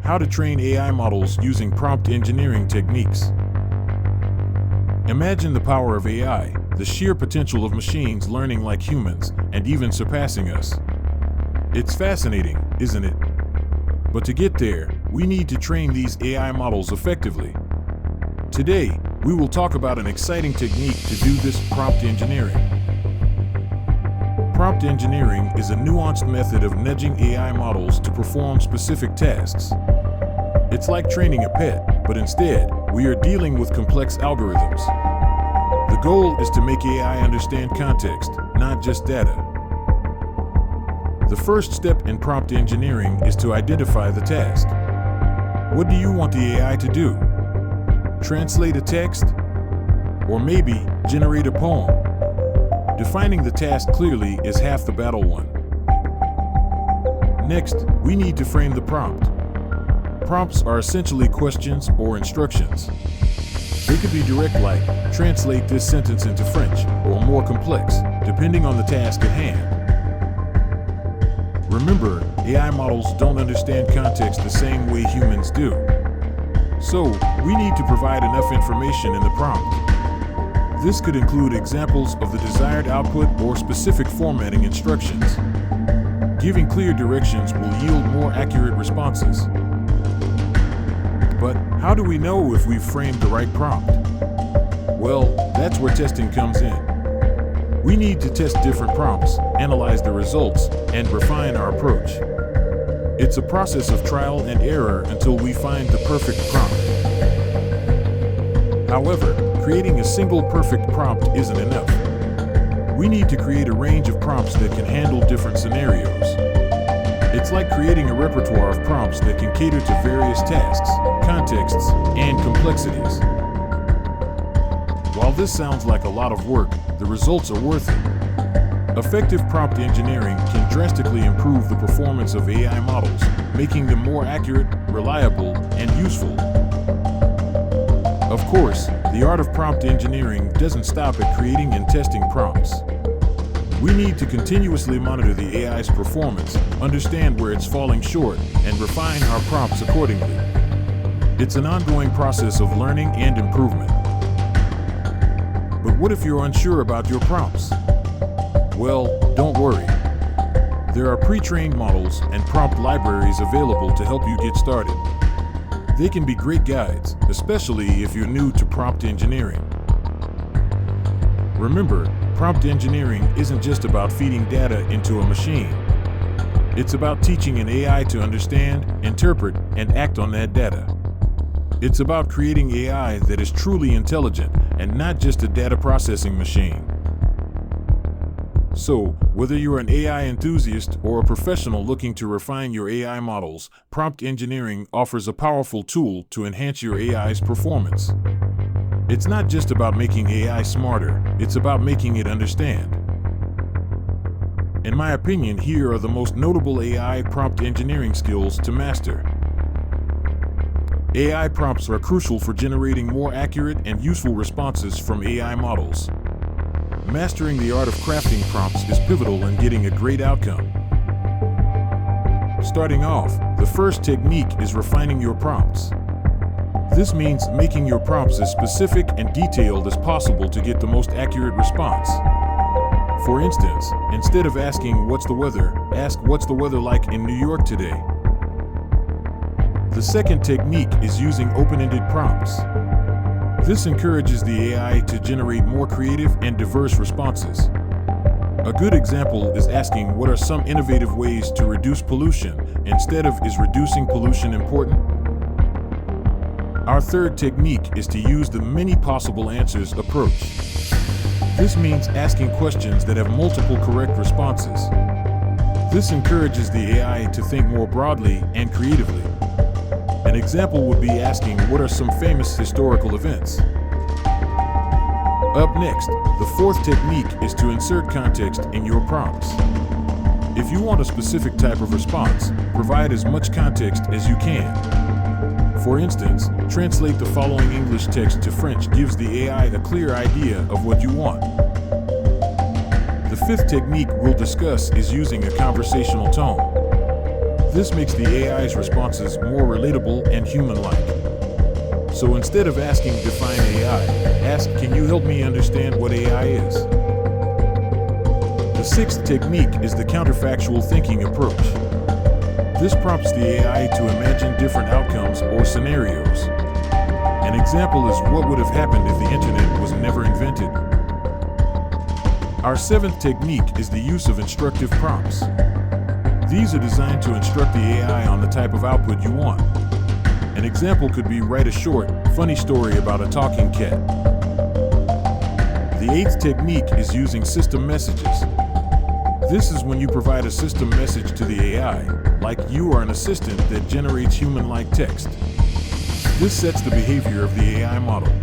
how to train AI models using prompt engineering techniques. Imagine the power of AI, the sheer potential of machines learning like humans and even surpassing us. It's fascinating, isn't it? But to get there, we need to train these AI models effectively. Today, we will talk about an exciting technique to do this: prompt engineering. Prompt engineering is a nuanced method of nudging AI models to perform specific tasks. It's like training a pet, but instead, we are dealing with complex algorithms. The goal is to make AI understand context, not just data. The first step in prompt engineering is to identify the task. What do you want the AI to do? Translate a text? Or maybe generate a poem? Defining the task clearly is half the battle won. Next, we need to frame the prompt. Prompts are essentially questions or instructions. They could be direct, like, translate this sentence into French, or more complex, depending on the task at hand. Remember, AI models don't understand context the same way humans do. So, we need to provide enough information in the prompt. This could include examples of the desired output or specific formatting instructions. Giving clear directions will yield more accurate responses. But how do we know if we've framed the right prompt? Well, that's where testing comes in. We need to test different prompts, analyze the results, and refine our approach. It's a process of trial and error until we find the perfect prompt. However, creating a single perfect prompt isn't enough. We need to create a range of prompts that can handle different scenarios. It's like creating a repertoire of prompts that can cater to various tasks, contexts, and complexities. While this sounds like a lot of work, the results are worth it. Effective prompt engineering can drastically improve the performance of AI models, making them more accurate, reliable, and useful. Of course, the art of prompt engineering doesn't stop at creating and testing prompts. We need to continuously monitor the AI's performance, understand where it's falling short, and refine our prompts accordingly. It's an ongoing process of learning and improvement. But what if you're unsure about your prompts? Well, don't worry. There are pre-trained models and prompt libraries available to help you get started. They can be great guides, especially if you're new to prompt engineering. Remember, prompt engineering isn't just about feeding data into a machine. It's about teaching an AI to understand, interpret, and act on that data. It's about creating AI that is truly intelligent and not just a data processing machine. So, whether you're an AI enthusiast or a professional looking to refine your AI models, prompt engineering offers a powerful tool to enhance your AI's performance. It's not just about making AI smarter, it's about making it understand. In my opinion, here are the most notable AI prompt engineering skills to master. AI prompts are crucial for generating more accurate and useful responses from AI models. Mastering the art of crafting prompts is pivotal in getting a great outcome. Starting off, the first technique is refining your prompts. This means making your prompts as specific and detailed as possible to get the most accurate response. For instance, instead of asking "what's the weather?" ask "what's the weather like in New York today?" The second technique is using open-ended prompts. This encourages the AI to generate more creative and diverse responses. A good example is asking, "what are some innovative ways to reduce pollution?" instead of "is reducing pollution important?" Our third technique is to use the many possible answers approach. This means asking questions that have multiple correct responses. This encourages the AI to think more broadly and creatively. An example would be asking, "what are some famous historical events?" Up next, the fourth technique is to insert context in your prompts. If you want a specific type of response, provide as much context as you can. For instance, translate the following English text to French gives the AI a clear idea of what you want. The fifth technique we'll discuss is using a conversational tone. This makes the AI's responses more relatable and human-like. So instead of asking "define AI," ask "can you help me understand what AI is?" The sixth technique is the counterfactual thinking approach. This prompts the AI to imagine different outcomes or scenarios. An example is what would have happened if the internet was never invented. Our seventh technique is the use of instructive prompts. These are designed to instruct the AI on the type of output you want. An example could be write a short, funny story about a talking cat. The eighth technique is using system messages. This is when you provide a system message to the AI, like you are an assistant that generates human-like text. This sets the behavior of the AI model.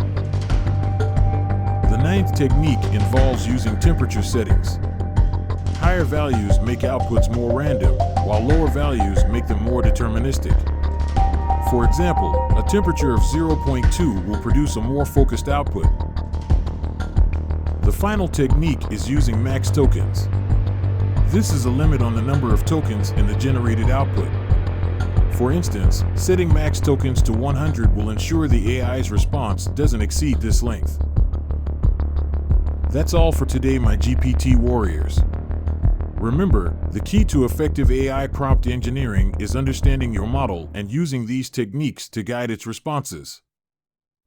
The ninth technique involves using temperature settings. Higher values make outputs more random, while lower values make them more deterministic. For example, a temperature of 0.2 will produce a more focused output. The final technique is using max tokens. This is a limit on the number of tokens in the generated output. For instance, setting max tokens to 100 will ensure the AI's response doesn't exceed this length. That's all for today, my GPT warriors. Remember, the key to effective AI prompt engineering is understanding your model and using these techniques to guide its responses.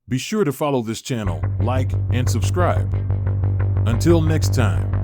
Be sure to follow this channel, like, and subscribe. Until next time.